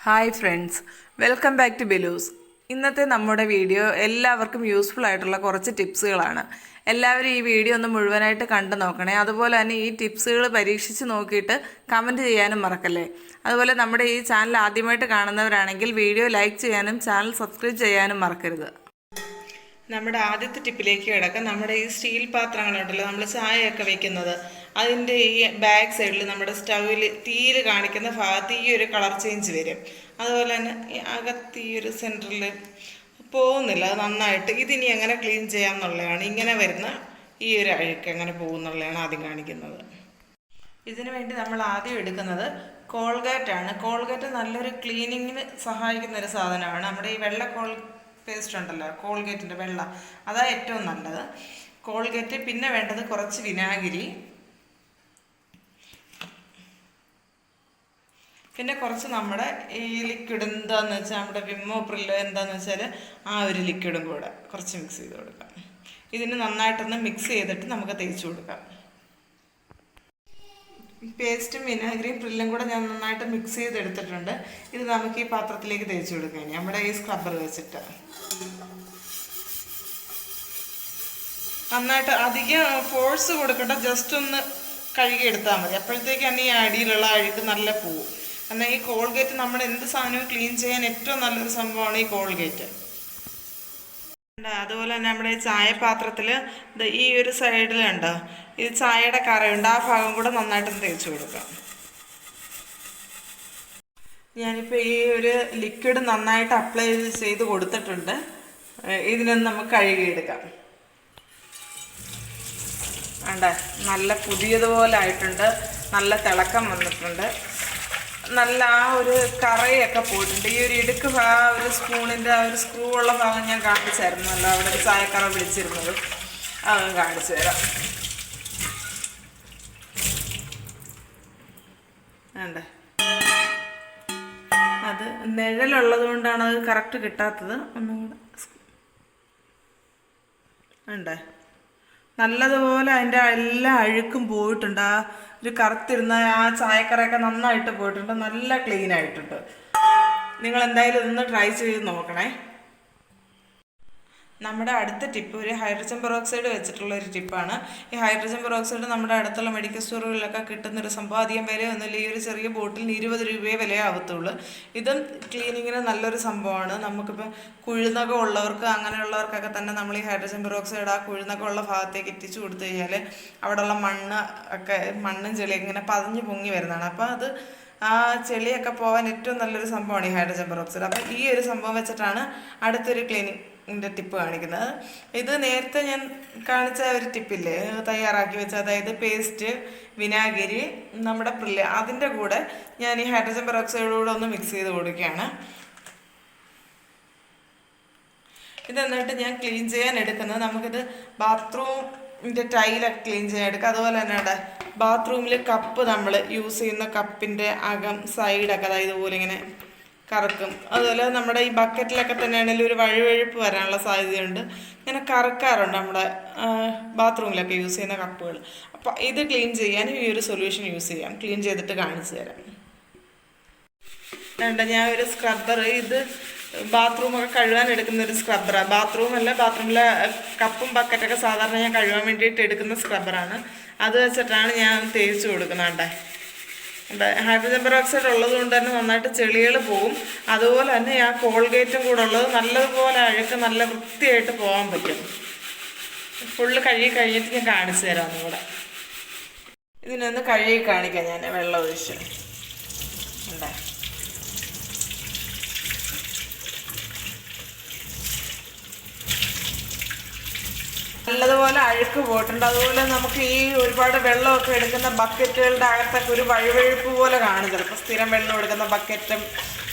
Hi friends, welcome back to ബെലൂസ്. ഇന്നത്തെ നമ്മുടെ വീഡിയോ എല്ലാവർക്കും യൂസ്ഫുൾ ആയിട്ടുള്ള കുറച്ച് ടിപ്സുകളാണ്. എല്ലാവരും ഈ വീഡിയോ ഒന്ന് മുഴുവനായിട്ട് കണ്ടു നോക്കണേ. അതുപോലെ തന്നെ ഈ ടിപ്സുകൾ പരീക്ഷിച്ച് നോക്കിയിട്ട് കമൻറ്റ് ചെയ്യാനും മറക്കല്ലേ. അതുപോലെ നമ്മുടെ ഈ ചാനൽ ആദ്യമായിട്ട് കാണുന്നവരാണെങ്കിൽ വീഡിയോ ലൈക്ക് ചെയ്യാനും ചാനൽ സബ്സ്ക്രൈബ് ചെയ്യാനും മറക്കരുത്. നമ്മുടെ ആദ്യത്തെ ടിപ്പിലേക്ക് കിടക്കാം. നമ്മുടെ ഈ സ്റ്റീൽ പാത്രങ്ങളുണ്ടല്ലോ, നമ്മൾ ചായയൊക്കെ വെക്കുന്നത്, അതിൻ്റെ ഈ ബാക്ക് സൈഡിൽ നമ്മുടെ സ്റ്റൗവിൽ തീയിൽ കാണിക്കുന്ന ഭാഗത്ത് ഈ ഒരു കളർ ചേഞ്ച് വരും. അതുപോലെ തന്നെ ഈ അകത്ത് ഈ ഒരു സെൻറ്ററിൽ പോകുന്നില്ല, അത് നന്നായിട്ട് ഇതിനി എങ്ങനെ ക്ലീൻ ചെയ്യാം എന്നുള്ളതാണ്. ഇങ്ങനെ വരുന്ന ഈ ഒരു അഴുക്ക് എങ്ങനെ പോകുന്നുള്ളതാണ് ആദ്യം കാണിക്കുന്നത്. ഇതിനു വേണ്ടി നമ്മൾ ആദ്യം എടുക്കുന്നത് കോൾഗേറ്റാണ്. കോൾഗേറ്റ് നല്ലൊരു ക്ലീനിങ്ങിന് സഹായിക്കുന്ന ഒരു സാധനമാണ്. നമ്മുടെ ഈ വെള്ള പേസ്റ്റ് ഉണ്ടല്ലോ, കോൾഗേറ്റിൻ്റെ വെള്ള, അതാണ് ഏറ്റവും നല്ലത്. കോൾഗേറ്റ്, പിന്നെ വേണ്ടത് കുറച്ച് വിനാഗിരി, പിന്നെ കുറച്ച് നമ്മുടെ ഈ ലിക്വിഡ് എന്താണെന്ന് വെച്ചാൽ നമ്മുടെ വിമ്മോ പ്രില്ലോ എന്താണെന്ന് വെച്ചാൽ ആ ഒരു ലിക്വിഡും കൂടെ കുറച്ച് മിക്സ് ചെയ്ത് കൊടുക്കാം. ഇതിന് നന്നായിട്ടൊന്ന് മിക്സ് ചെയ്തിട്ട് നമുക്ക് തേച്ച് കൊടുക്കാം. പേസ്റ്റും വിനാഗിരിയും പ്രില്ലും കൂടെ ഞാൻ നന്നായിട്ട് മിക്സ് ചെയ്തെടുത്തിട്ടുണ്ട്. ഇത് നമുക്ക് ഈ പാത്രത്തിലേക്ക് തേച്ച് കൊടുക്കാം. നമ്മുടെ ഈ സ്ക്രബ്ബർ വെച്ചിട്ട് നന്നായിട്ട് അധികം ഫോഴ്സ് കൊടുക്കട്ടെ, ജസ്റ്റ് ഒന്ന് കഴുകിയെടുത്താൽ മതി. അപ്പോഴത്തേക്കാണ് ഈ അടിയിലുള്ള അഴുക്ക് നല്ല പോവും. എന്നാൽ ഈ കോൾഗേറ്റ് നമ്മൾ എന്ത് സാധനവും ക്ലീൻ ചെയ്യാൻ ഏറ്റവും നല്ലൊരു സംഭവമാണ് ഈ കോൾഗേറ്റ്. അതുപോലെ തന്നെ നമ്മുടെ ഈ ചായപാത്രത്തിൽ ഈ ഒരു സൈഡിലുണ്ടോ, ഇത് ചായയുടെ കറയുണ്ട്, ആ ഭാഗം കൂടെ നന്നായിട്ട് തേച്ച് കൊടുക്കാം. ഞാനിപ്പോൾ ഈ ഒരു ലിക്വിഡ് നന്നായിട്ട് അപ്ലൈ ചെയ്ത് കൊടുത്തിട്ടുണ്ട്. ഇതിനൊന്ന് നമുക്ക് കഴുകിയെടുക്കാം. വേണ്ട, നല്ല പുതിയതുപോലെ ആയിട്ടുണ്ട്, നല്ല തിളക്കം വന്നിട്ടുണ്ട്, നല്ല ആ ഒരു കറയൊക്കെ പോയിട്ടുണ്ട്. ഈ ഒരു ഇടുക്ക് ഭാഗം, ഒരു സ്പൂണിൻ്റെ ആ ഒരു സ്ക്രൂ ഉള്ള ഭാഗം ഞാൻ കാണിച്ചായിരുന്നല്ലോ, അവിടെ ഒരു ചായക്കറ പിടിച്ചിരുന്നത്, അത് കാണിച്ചു തരാം. വേണ്ടേ, അത് നിഴലുള്ളത് കൊണ്ടാണ് അത് കറക്റ്റ് കിട്ടാത്തത്. ഒന്നും കൂടെ വേണ്ടേ, നല്ലതുപോലെ അതിൻ്റെ എല്ലാ അഴുക്കും പോയിട്ടുണ്ട്. ആ ഒരു കറുത്തിരുന്ന ആ ചായക്കറയൊക്കെ നന്നായിട്ട് പോയിട്ടുണ്ട്, നല്ല ക്ലീൻ ആയിട്ടുണ്ട്. നിങ്ങൾ എന്തായാലും ഇതൊന്ന് ട്രൈ ചെയ്ത് നോക്കണേ. നമ്മുടെ അടുത്ത ടിപ്പ് ഒരു ഹൈഡ്രജൻ പെറോക്സൈഡ് വെച്ചിട്ടുള്ള ഒരു ടിപ്പാണ്. ഈ ഹൈഡ്രജൻ പെറോക്സൈഡ് നമ്മുടെ അടുത്തുള്ള മെഡിക്കൽ സ്റ്റോറുകളിലൊക്കെ കിട്ടുന്നൊരു സംഭവം. അധികം വിലയൊന്നുമില്ല. ഈ ഒരു ചെറിയ ബോട്ടിലിന് 20 രൂപയെ വിലയാവത്തുള്ളൂ. ഇതും ക്ലീനിങ്ങിന് നല്ലൊരു സംഭവമാണ്. നമുക്കിപ്പോൾ കുഴിനകം ഉള്ളവർക്ക്, അങ്ങനെയുള്ളവർക്കൊക്കെ തന്നെ നമ്മൾ ഈ ഹൈഡ്രജൻ പെറോക്സൈഡ് ആ കുഴിനകം ഉള്ള ഭാഗത്തേക്ക് എത്തിച്ചു കൊടുത്തു കഴിഞ്ഞാൽ അവിടെയുള്ള മണ്ണും ചെളിയൊക്കെ ഇങ്ങനെ പതിഞ്ഞ് പൊങ്ങി വരുന്നതാണ്. അപ്പോൾ അത് ആ ചെളിയൊക്കെ പോകാൻ ഏറ്റവും നല്ലൊരു സംഭവമാണ് ഈ ഹൈഡ്രജൻ പെറോക്സൈഡ്. അപ്പോൾ ഈ ഒരു സംഭവം വെച്ചിട്ടാണ് അടുത്തൊരു ക്ലീനിങ്ങിൻ്റെ ടിപ്പ് കാണിക്കുന്നത്. ഇത് നേരത്തെ ഞാൻ കാണിച്ച ഒരു ടിപ്പില്ലേ, തയ്യാറാക്കി വെച്ച, അതായത് പേസ്റ്റ്, വിനാഗിരി, നമ്മുടെ പ്രില്ല്, അതിൻ്റെ കൂടെ ഞാൻ ഈ ഹൈഡ്രജൻ പെറോക്സൈഡോടെ ഒന്ന് മിക്സ് ചെയ്ത് കൊടുക്കുകയാണ്. ഇതെന്നിട്ട് ഞാൻ ക്ലീൻ ചെയ്യാൻ എടുക്കുന്നത്, നമുക്കിത് ബാത്റൂമിൻ്റെ ടൈലൊക്കെ ക്ലീൻ ചെയ്യാൻ എടുക്കുക. അതുപോലെ തന്നെ ഇവിടെ ബാത്റൂമിൽ കപ്പ്, നമ്മൾ യൂസ് ചെയ്യുന്ന കപ്പിൻ്റെ അകം സൈഡൊക്കെ അതായത് ഇതുപോലെ ഇങ്ങനെ കറക്കും. അതുപോലെ നമ്മുടെ ഈ ബക്കറ്റിലൊക്കെ തന്നെ ആണെങ്കിലും ഒരു വഴുവഴുപ്പ് വരാനുള്ള സാധ്യതയുണ്ട്. ഇങ്ങനെ കറക്കാറുണ്ട് നമ്മുടെ ബാത്റൂമിലൊക്കെ യൂസ് ചെയ്യുന്ന കപ്പുകൾ. അപ്പോൾ ഇത് ക്ലീൻ ചെയ്യാനും ഈ ഒരു സൊല്യൂഷൻ യൂസ് ചെയ്യാം. ക്ലീൻ ചെയ്തിട്ട് കാണിച്ചു തരാം. ഞാൻ ഒരു സ്ക്രബ്ബർ, ഇത് ബാത്റൂമൊക്കെ കഴുകാൻ എടുക്കുന്ന ഒരു സ്ക്രബ്ബറാണ്. ബാത്റൂമിലെ കപ്പും ബക്കറ്റൊക്കെ സാധാരണ ഞാൻ കഴുകാൻ വേണ്ടിയിട്ട് എടുക്കുന്ന സ്ക്രബ്ബറാണ്. അത് വെച്ചിട്ടാണ് ഞാൻ തേച്ച് കൊടുക്കുന്നത്. ഹൈഡ്രജൻ പെറോക്സൈഡ് ഉള്ളത് കൊണ്ട് തന്നെ നന്നായിട്ട് ചെളികൾ പോകും. അതുപോലെ തന്നെ ആ കോൾഗേറ്റും കൂടെ ഉള്ളത് നല്ലതുപോലെ അഴുക്ക് നല്ല വൃത്തിയായിട്ട് പോകാൻ പറ്റും. ഫുള്ള് കഴുകി കഴിഞ്ഞിട്ട് ഞാൻ കാണിച്ചു തരാം. ഒന്നുകൂടെ ഇതിനൊന്ന് കഴുകി കാണിക്കാം ഞാൻ വെള്ളം ഒഴിച്ച്. ഉണ്ടേ, നല്ലതുപോലെ അഴുക്ക് പോയിട്ടുണ്ട്. അതുപോലെ നമുക്ക് ഈ ഒരുപാട് വെള്ളമൊക്കെ എടുക്കുന്ന ബക്കറ്റുകളുടെ അകത്തൊക്കെ ഒരു വഴുവഴുപ്പ് പോലെ കാണും. ചിലപ്പോൾ സ്ഥിരം വെള്ളം എടുക്കുന്ന ബക്കറ്റും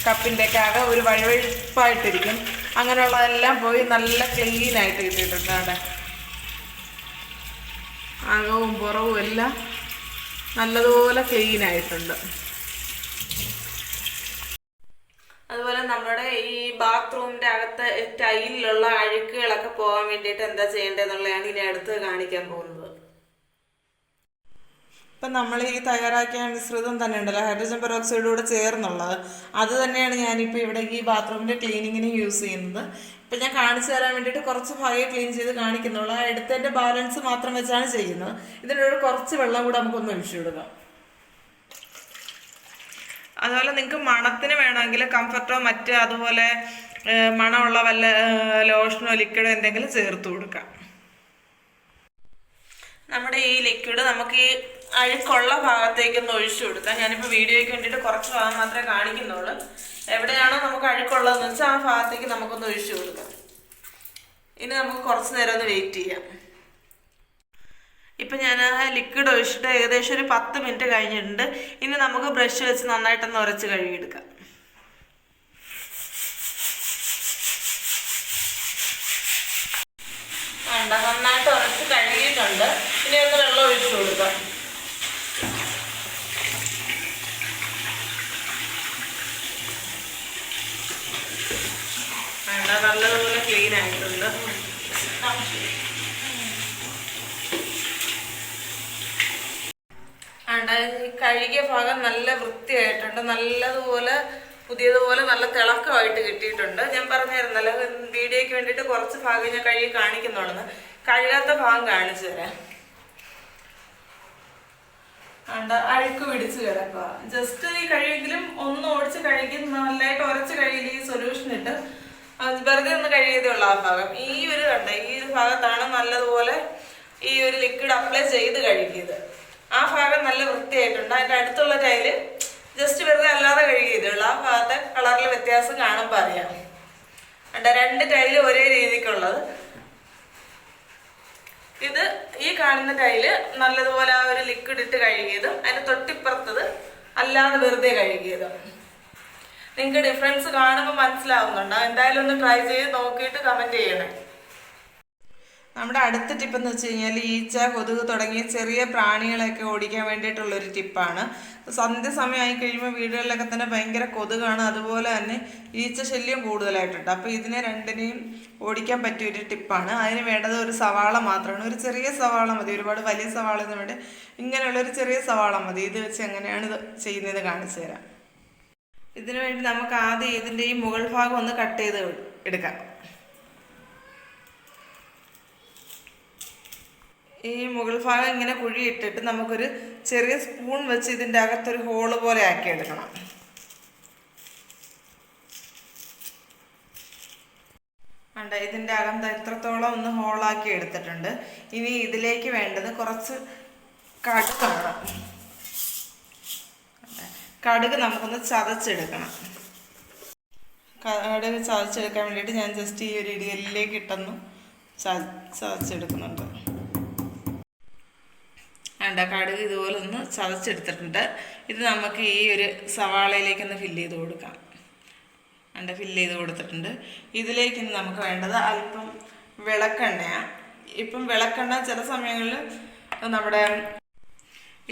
കപ്പിൻ്റെ ഒക്കെ ആകെ ഒരു വഴുവഴുപ്പായിട്ടിരിക്കും. അങ്ങനെയുള്ളതെല്ലാം പോയി നല്ല ക്ലീനായിട്ട് കിട്ടിയിട്ടുണ്ട്. അവിടെ അകവും പുറവും എല്ലാം നല്ലതുപോലെ ക്ലീനായിട്ടുണ്ട്. അതുപോലെ നമ്മുടെ ഈ ബാത്റൂമിൻ്റെ അകത്ത് ടൈലിലുള്ള അഴുക്കുകളൊക്കെ പോകാൻ വേണ്ടിയിട്ട് എന്താ ചെയ്യേണ്ടതെന്നുള്ളതാണ് ഇനി അടുത്ത് കാണിക്കാൻ പോകുന്നത്. ഇപ്പം നമ്മൾ ഈ തയ്യാറാക്കിയ മിശ്രിതം തന്നെ ഉണ്ടല്ലോ, ഹൈഡ്രജൻ പെറോക്സൈഡ് കൂടെ ചേർന്നുള്ളത്, അത് തന്നെയാണ് ഞാനിപ്പോൾ ഇവിടെ ഈ ബാത്റൂമിൻ്റെ ക്ലീനിങ്ങിന് യൂസ് ചെയ്യുന്നത്. ഇപ്പം ഞാൻ കാണിച്ചു തരാൻ വേണ്ടിയിട്ട് കുറച്ച് ഭാഗം ക്ലീൻ ചെയ്ത് കാണിക്കുന്നുള്ളൂ. ആ എടുത്തതിൻ്റെ ബാലൻസ് മാത്രം വെച്ചാണ് ചെയ്യുന്നത്. ഇതിനോട് കുറച്ച് വെള്ളം കൂടെ നമുക്കൊന്ന് ഒഴിച്ചു കൊടുക്കാം. അതുപോലെ നിങ്ങൾക്ക് മണത്തിന് വേണമെങ്കിൽ കംഫർട്ടോ മറ്റ് അതുപോലെ മണമുള്ള വല്ല ലോഷനോ ലിക്വിഡോ എന്തെങ്കിലും ചേർത്ത് കൊടുക്കാം. നമ്മുടെ ഈ ലിക്വിഡ് നമുക്ക് ഈ അഴുക്കുള്ള ഭാഗത്തേക്കൊന്ന് ഒഴിച്ചു കൊടുക്കാം. ഞാനിപ്പോൾ വീഡിയോയ്ക്ക് വേണ്ടിയിട്ട് കുറച്ച് ഭാഗം മാത്രമേ കാണിക്കുന്നുള്ളൂ. എവിടെയാണോ നമുക്ക് അഴുക്കുള്ളതെന്ന് വെച്ചാൽ ആ ഭാഗത്തേക്ക് നമുക്കൊന്ന് ഒഴിച്ചു കൊടുക്കാം. ഇനി നമുക്ക് കുറച്ച് നേരം ഒന്ന് വെയിറ്റ് ചെയ്യാം. ഇപ്പം ഞാൻ ആ ലിക്വിഡ് ഒഴിച്ചിട്ട് ഏകദേശം ഒരു 10 മിനിറ്റ് കഴിഞ്ഞിട്ടുണ്ട്. ഇനി നമുക്ക് ബ്രഷ് വെച്ച് നന്നായിട്ടൊന്ന് ഉരച്ച് കഴുകിയെടുക്കാം. നന്നായിട്ട് ഉരച്ച് കഴുകിയിട്ടുണ്ട്. ഇനി ഒന്ന് വെള്ളം ഒഴിച്ചു കൊടുക്കാം. നല്ലതുപോലെ ക്ലീൻ ആയിട്ടുണ്ട്. കഴുകിയ ഭാഗം നല്ല വൃത്തിയായിട്ടുണ്ട്. നല്ലതുപോലെ പുതിയതുപോലെ നല്ല തിളക്കമായിട്ട് കിട്ടിയിട്ടുണ്ട്. ഞാൻ പറഞ്ഞിരുന്നല്ലോ വീഡിയോയ്ക്ക് വേണ്ടിയിട്ട് കുറച്ച് ഭാഗം ഞാൻ കഴുകി കാണിക്കുന്നുള്ളൂ. കഴുകാത്ത ഭാഗം കാണിച്ചു തരാം. അഴുക്ക് പിടിച്ച് കിടക്കുക. ജസ്റ്റ് ഈ കഴുകിയെങ്കിലും ഒന്ന് ഓടിച്ച് കഴുകി നല്ലതായിട്ട് ഉരച്ച് കഴുകില്ല ഈ സൊല്യൂഷൻ ഇട്ട് വെറുതെ ഒന്ന് കഴുകിയതേ ഉള്ളൂ ആ ഭാഗം. ഈ ഒരു ഈ ഭാഗത്താണ് നല്ലതുപോലെ ഈ ഒരു ലിക്വിഡ് അപ്ലൈ ചെയ്ത് കഴുകിയത്. ആ ഭാഗം നല്ല വൃത്തിയായിട്ടുണ്ട്. അതിൻ്റെ അടുത്തുള്ള ടൈല് ജസ്റ്റ് വെറുതെ അല്ലാതെ കഴുകിയതുള്ളൂ. ആ ഭാഗത്തെ കളറിൽ വ്യത്യാസം കാണുമ്പോൾ അറിയാം. 2 ടൈല് ഒരേ രീതിക്കുള്ളത്. ഇത് ഈ കാണുന്ന ടൈല് നല്ലതുപോലെ ആ ഒരു ലിക്വിഡ് ഇട്ട് കഴുകിയതും അതിന് തൊട്ടിപ്പുറത്തത് അല്ലാതെ വെറുതെ കഴുകിയതും. നിങ്ങൾക്ക് ഡിഫറൻസ് കാണുമ്പോൾ മനസ്സിലാവുന്നുണ്ടോ? എന്തായാലും ഒന്ന് ട്രൈ ചെയ്ത് നോക്കിയിട്ട് കമൻറ്റ് ചെയ്യണേ. നമ്മുടെ അടുത്ത ടിപ്പെന്ന് വെച്ച് കഴിഞ്ഞാൽ ഈച്ച, കൊതുക് തുടങ്ങിയ ചെറിയ പ്രാണികളെയൊക്കെ ഓടിക്കാൻ വേണ്ടിയിട്ടുള്ളൊരു ടിപ്പാണ്. സന്ധ്യ സമയമായി കഴിയുമ്പോൾ വീടുകളിലൊക്കെ തന്നെ ഭയങ്കര കൊതുകാണ്, അതുപോലെ തന്നെ ഈച്ച ശല്യം കൂടുതലായിട്ടുണ്ട്. അപ്പോൾ ഇതിനെ രണ്ടിനെയും ഓടിക്കാൻ പറ്റിയൊരു ടിപ്പാണ്. അതിന് വേണ്ടത് ഒരു സവാള മാത്രമാണ്. ഒരു ചെറിയ സവാള മതി, ഒരുപാട് വലിയ സവാള എന്ന് വേണ്ട, ഇങ്ങനെയുള്ളൊരു ചെറിയ സവാള മതി. ഇത് വെച്ച് എങ്ങനെയാണ് ഇത് ചെയ്യുന്നത് കാണിച്ചു തരാം. ഇതിനു വേണ്ടി നമുക്ക് ആദ്യം ഇതിൻ്റെ ഈ മുകൾ ഭാഗം ഒന്ന് കട്ട് ചെയ്ത് എടുക്കാം. ഈ മുകൾ ഭാഗം ഇങ്ങനെ കുഴിയിട്ടിട്ട് നമുക്കൊരു ചെറിയ സ്പൂൺ വെച്ച് ഇതിൻ്റെ അകത്തൊരു ഹോള് പോലെ ആക്കി എടുക്കണം. ഇതിൻ്റെ അകം എത്രത്തോളം ഒന്ന് ഹോളാക്കി എടുത്തിട്ടുണ്ട്. ഇനി ഇതിലേക്ക് വേണ്ടത് കുറച്ച് കടുകാണ്. കടുക് നമുക്കൊന്ന് ചതച്ചെടുക്കണം. കടുക് ചതച്ചെടുക്കാൻ വേണ്ടിയിട്ട് ഞാൻ ജസ്റ്റ് ഈ ഒരു ഇടിയലിലേക്ക് ഇട്ടൊന്ന് ചതച്ചെടുക്കുന്നുണ്ട്. കടുക് ഇതുപോലെ ഒന്ന് ചതച്ചെടുത്തിട്ടുണ്ട്. ഇത് നമുക്ക് ഈ ഒരു സവാളയിലേക്കൊന്ന് ഫില്ല് ചെയ്ത് കൊടുക്കാം. ഫില്ല് ചെയ്ത് കൊടുത്തിട്ടുണ്ട്. ഇതിലേക്ക് നമുക്ക് വേണ്ടത് അല്പം വിളക്കെണ്ണയാണ്. ഇപ്പം വിളക്കെണ്ണ ചില സമയങ്ങളിൽ നമ്മുടെ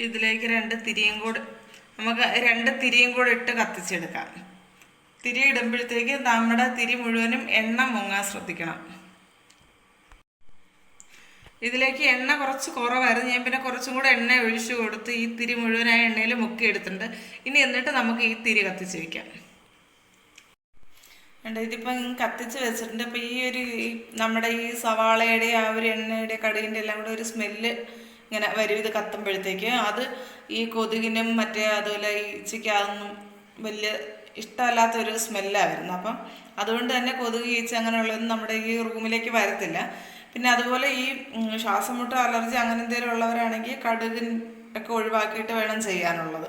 ഇതിലേക്ക് 2 തിരിയും കൂടെ ഇട്ട് കത്തിച്ചെടുക്കാം. തിരി ഇടുമ്പോഴത്തേക്ക് നമ്മുടെ തിരി മുഴുവനും എണ്ണ മുങ്ങാൻ ശ്രദ്ധിക്കണം. ഇതിലേക്ക് എണ്ണ കുറച്ച് കുറവായിരുന്നു. ഞാൻ പിന്നെ കുറച്ചും കൂടെ എണ്ണ ഒഴിച്ചു കൊടുത്ത് ഈ തിരി മുഴുവനായ എണ്ണയിൽ മുക്കിയെടുത്തിട്ടുണ്ട്. ഇനി എന്നിട്ട് നമുക്ക് ഈ തിരി കത്തിച്ച് വയ്ക്കാം. ഇതിപ്പം കത്തിച്ച് വെച്ചിട്ടുണ്ട്. അപ്പോൾ ഈ ഒരു നമ്മുടെ ഈ സവാളയുടെ ആ ഒരു എണ്ണയുടെ കടുകിൻ്റെ എല്ലാം കൂടെ ഒരു സ്മെല്ല് ഇങ്ങനെ വരും ഇത് കത്തുമ്പോഴത്തേക്ക്. അത് ഈ കൊതുകിനും മറ്റേ അതുപോലെ ഈച്ചയ്ക്ക് അതൊന്നും വലിയ ഇഷ്ടമല്ലാത്തൊരു സ്മെല്ലാണ് വരുന്നത്. അപ്പം അതുകൊണ്ട് തന്നെ കൊതുക്, ഈച്ച അങ്ങനെയുള്ളതൊന്നും നമ്മുടെ ഈ റൂമിലേക്ക് വരത്തില്ല. പിന്നെ അതുപോലെ ഈ ശ്വാസം മുട്ട, അലർജി അങ്ങനെ എന്തെങ്കിലും ഉള്ളവരാണെങ്കിൽ കടുകിൻ ഒക്കെ ഒഴിവാക്കിയിട്ട് വേണം ചെയ്യാനുള്ളത്.